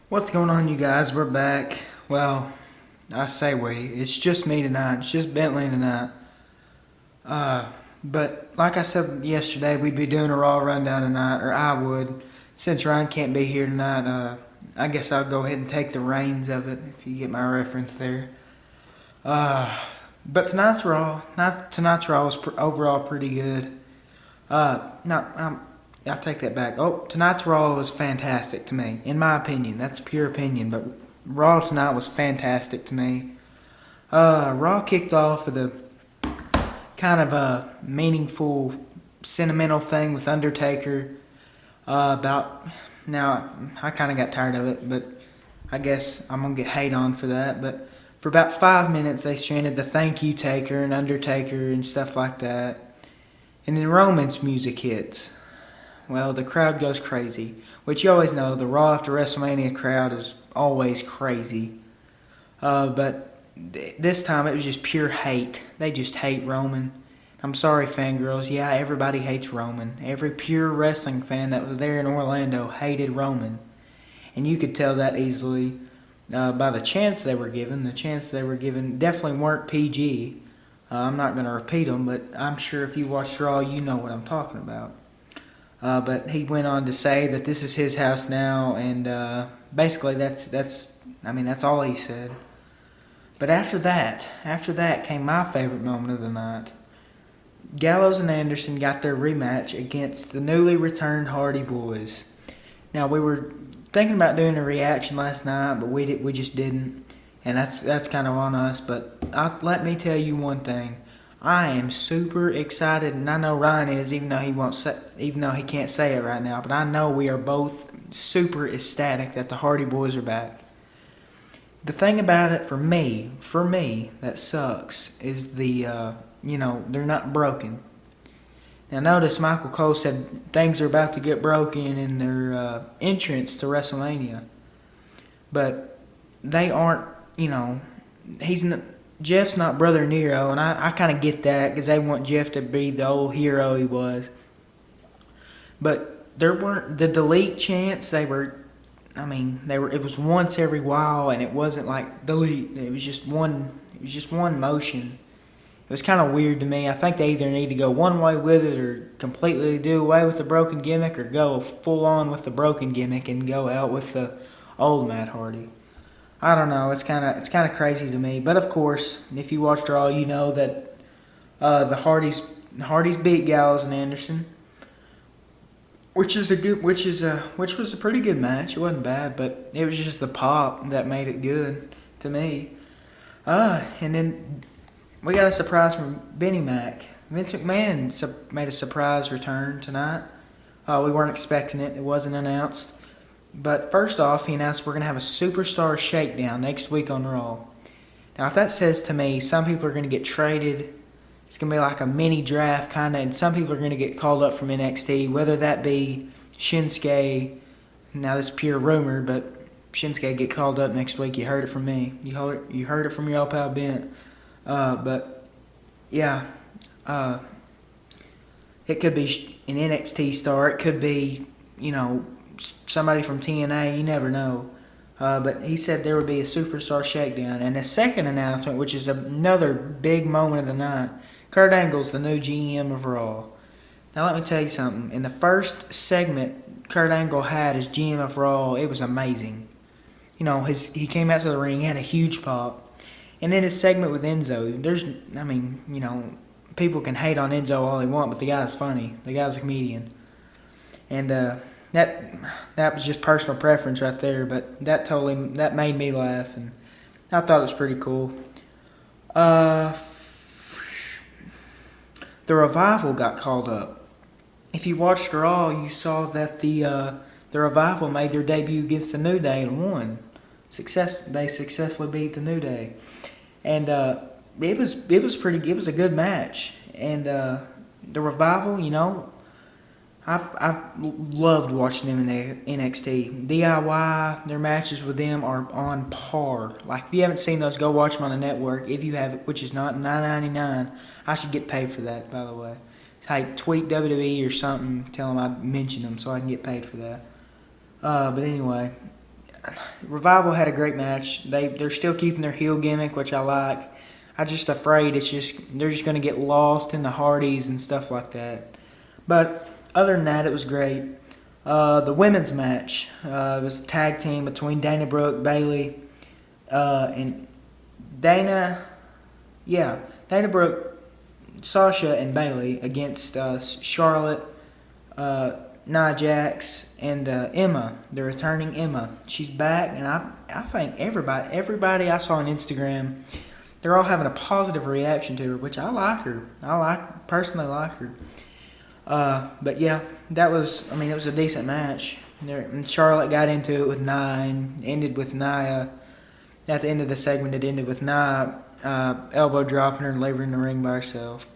What's going on, you guys? We're back. Well, I say it's just me tonight. It's just Bentley tonight. But like I said yesterday, we'd be doing a Raw rundown tonight, or I would. Since Ryan can't be here tonight, I guess I'll go ahead and take the reins of it, if you get my reference there. But tonight's Raw was overall pretty good. No, I take that back. Tonight's Raw was fantastic to me, in my opinion. That's pure opinion, but Raw tonight was fantastic to me. Raw kicked off with a kind of a meaningful, sentimental thing with Undertaker. Now I kind of got tired of it, but I guess I'm gonna get hate on for that. But for about 5 minutes, they chanted the "Thank You, Taker" and Undertaker and stuff like that, and then Roman's music hits. Well, the crowd goes crazy, which you always know, the Raw after WrestleMania crowd is always crazy. But this time it was just pure hate. They just hate Roman. I'm sorry, fangirls. Yeah, everybody hates Roman. Every pure wrestling fan that was there in Orlando hated Roman. And you could tell that easily by the chants they were given. The chants they were given definitely weren't PG. I'm not going to repeat them, but I'm sure if you watched Raw, you know what I'm talking about. But he went on to say that this is his house now, and basically that's all he said. But after that came my favorite moment of the night. Gallows and Anderson got their rematch against the newly returned Hardy Boys. Now, we were thinking about doing a reaction last night, but we just didn't, and that's kind of on us. But let me tell you one thing. I am super excited, and I know Ryan is, even though he can't say it right now. But I know we are both super ecstatic that the Hardy Boys are back. The thing about it for me, that sucks is they're not broken. Now notice Michael Cole said things are about to get broken in their entrance to WrestleMania, but they aren't. Jeff's not Brother Nero, and I kind of get that because they want Jeff to be the old hero he was. But there weren't the delete chants. They were. It was once every while, and it wasn't like delete. It was just one. It was just one motion. It was kind of weird to me. I think they either need to go one way with it, or completely do away with the broken gimmick, or go full on with the broken gimmick and go out with the old Matt Hardy. I don't know. It's kind of crazy to me. But of course, if you watched Raw, you know that the Hardys beat Gallows and Anderson, which was a pretty good match. It wasn't bad, but it was just the pop that made it good to me. And then we got a surprise from Benny Mac. Vince McMahon made a surprise return tonight. We weren't expecting it. It wasn't announced. But first off, he announced we're going to have a Superstar Shakedown next week on Raw. Now, if that says to me some people are going to get traded, it's going to be like a mini draft kind of, and some people are going to get called up from NXT, whether that be Shinsuke. Now, this is pure rumor, but Shinsuke get called up next week. You heard it from me. You heard it from your old pal Bent. But, yeah, it could be an NXT star. It could be, somebody from TNA, you never know. But he said there would be a Superstar Shakedown. And the second announcement, which is another big moment of the night, Kurt Angle's the new GM of Raw. Now let me tell you something. In the first segment Kurt Angle had as GM of Raw, it was amazing. He came out to the ring, he had a huge pop. And in his segment with Enzo, people can hate on Enzo all they want, but the guy's funny. The guy's a comedian. And that was just personal preference right there, but that made me laugh, and I thought it was pretty cool. The Revival got called up. If you watched Raw, you saw that the Revival made their debut against the New Day and won. They successfully beat the New Day, and it was pretty. It was a good match, and the Revival, I've loved watching them in NXT. DIY, their matches with them are on par. Like, if you haven't seen those, go watch them on the network. If you have, which is not $9.99, I should get paid for that, by the way. Hey, tweet WWE or something, tell them I mentioned them so I can get paid for that. But anyway, Revival had a great match. They're still keeping their heel gimmick, which I like. I'm just afraid they're just going to get lost in the Hardys and stuff like that. But other than that, it was great. The women's match was a tag team between Dana Brooke, Bayley, and Dana Brooke, Sasha, and Bayley against Charlotte, Nia Jax, and Emma, the returning Emma. She's back, and I think everybody I saw on Instagram, they're all having a positive reaction to her, which I like her. Personally like her. But yeah, it was a decent match. And Charlotte got into it with Nia and ended with Nia. At the end of the segment, it ended with Nia elbow dropping her and leaving her in the ring by herself.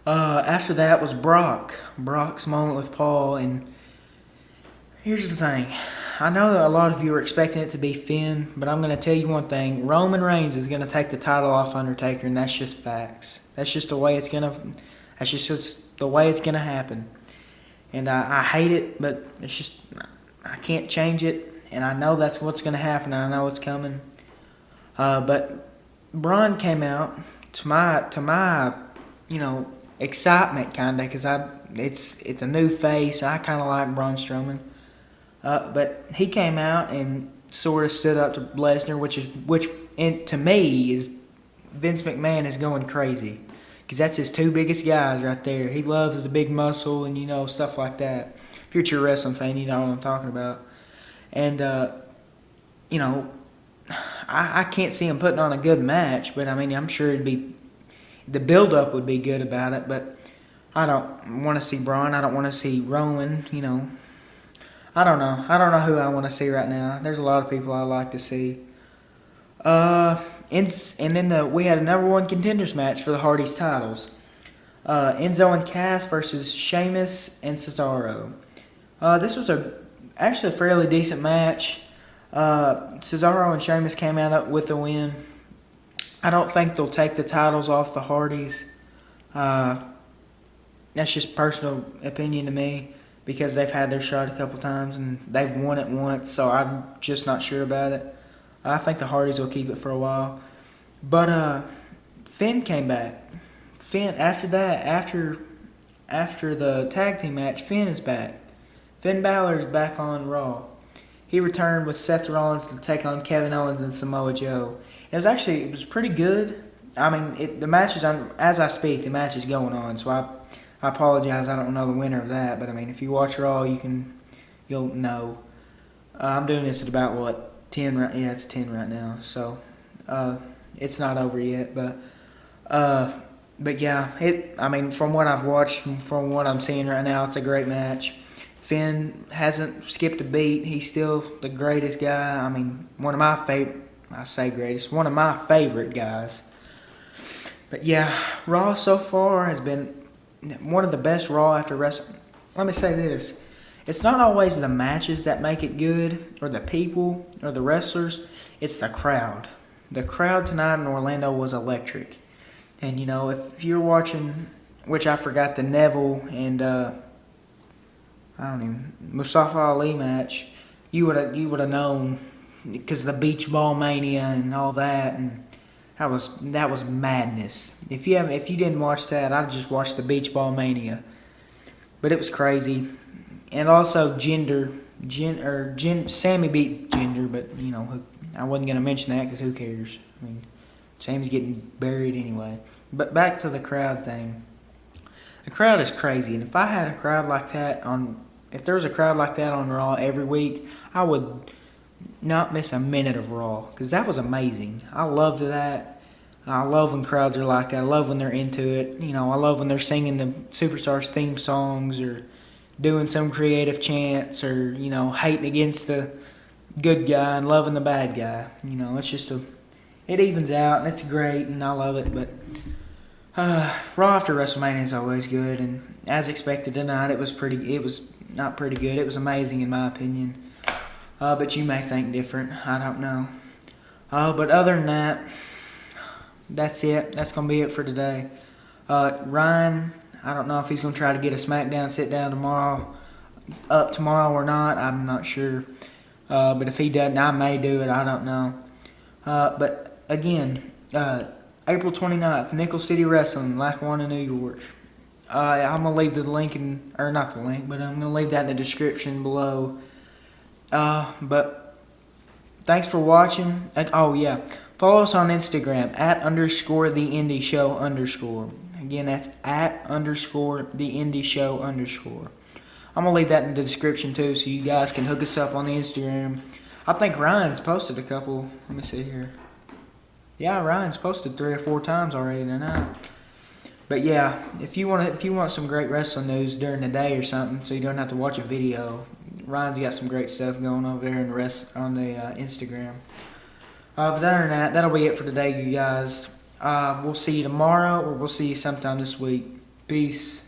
After that was Brock's moment with Paul, and here's the thing. I know that a lot of you are expecting it to be Finn, but I'm going to tell you one thing. Roman Reigns is going to take the title off Undertaker, and that's just facts. That's just the way it's going to happen. And I hate it, but it's just, I can't change it, and I know that's what's going to happen, and I know it's coming. But Braun came out to my excitement kind of, because it's a new face. I kind of like Braun Strowman, but he came out and sort of stood up to Lesnar, which to me is Vince McMahon is going crazy, because that's his two biggest guys right there. He loves the big muscle and stuff like that. If you're a true wrestling fan, you know what I'm talking about. And I can't see him putting on a good match, but I'm sure the build-up would be good about it, but I don't want to see Braun. I don't want to see Roman, I don't know. I don't know who I want to see right now. There's a lot of people I like to see. And then we had a number one contenders match for the Hardys titles. Enzo and Cass versus Sheamus and Cesaro. This was actually a fairly decent match. Cesaro and Sheamus came out with the win. I don't think they'll take the titles off the Hardys. That's just personal opinion to me, because they've had their shot a couple times and they've won it once, so I'm just not sure about it. I think the Hardys will keep it for a while. But Finn came back. Finn, after the tag team match, Finn is back. Finn Balor is back on Raw. He returned with Seth Rollins to take on Kevin Owens and Samoa Joe. It was pretty good. The match is on, as I speak, the match is going on, so I apologize, I don't know the winner of that, but if you watch Raw, you'll know. I'm doing this at about 10 right? Yeah, it's 10 right now, so it's not over yet, but yeah, from what I've watched, from what I'm seeing right now, it's a great match. Finn hasn't skipped a beat. He's still the greatest guy. One of my favorite. I say greatest. One of my favorite guys. But yeah, Raw so far has been one of the best Raw after wrestling. Let me say this. It's not always the matches that make it good, or the people, or the wrestlers. It's the crowd. The crowd tonight in Orlando was electric. And, if you're watching, which I forgot, the Neville and Mustafa Ali match, you would have known, because the Beach Ball Mania and all that, and that was madness. If you didn't watch that, I'd just watch the Beach Ball Mania. But it was crazy. And also Sammy beat Jinder, but I wasn't gonna mention that because who cares? Sammy's getting buried anyway. But back to the crowd thing. The crowd is crazy, and if there was a crowd like that on Raw every week, I would not miss a minute of Raw, because that was amazing. I loved that. I love when crowds are like that. I love when they're into it. I love when they're singing the Superstars theme songs, or doing some creative chants, or hating against the good guy and loving the bad guy. It's just it evens out, and it's great, and I love it. But Raw after WrestleMania is always good, and as expected tonight, it was not pretty good. It was amazing in my opinion. But you may think different. I don't know. But other than that, that's it. That's going to be it for today. Ryan, I don't know if he's going to try to get a SmackDown sit down tomorrow or not. I'm not sure. But if he doesn't, I may do it. I don't know. But again, April 29th, Nickel City Wrestling, Lackawanna, New York. I'm going to leave the link or not the link, but I'm going to leave that in the description below. But thanks for watching. Oh, yeah. Follow us on Instagram, @_the_indie_show_. Again, that's @_the_indie_show_. I'm going to leave that in the description too, so you guys can hook us up on the Instagram. I think Ryan's posted a couple. Let me see here. Yeah, Ryan's posted 3 or 4 times already tonight. But yeah, if you want some great wrestling news during the day or something, so you don't have to watch a video, Ryan's got some great stuff going over there on the Instagram. But other than that, that'll be it for today, you guys. We'll see you tomorrow, or we'll see you sometime this week. Peace.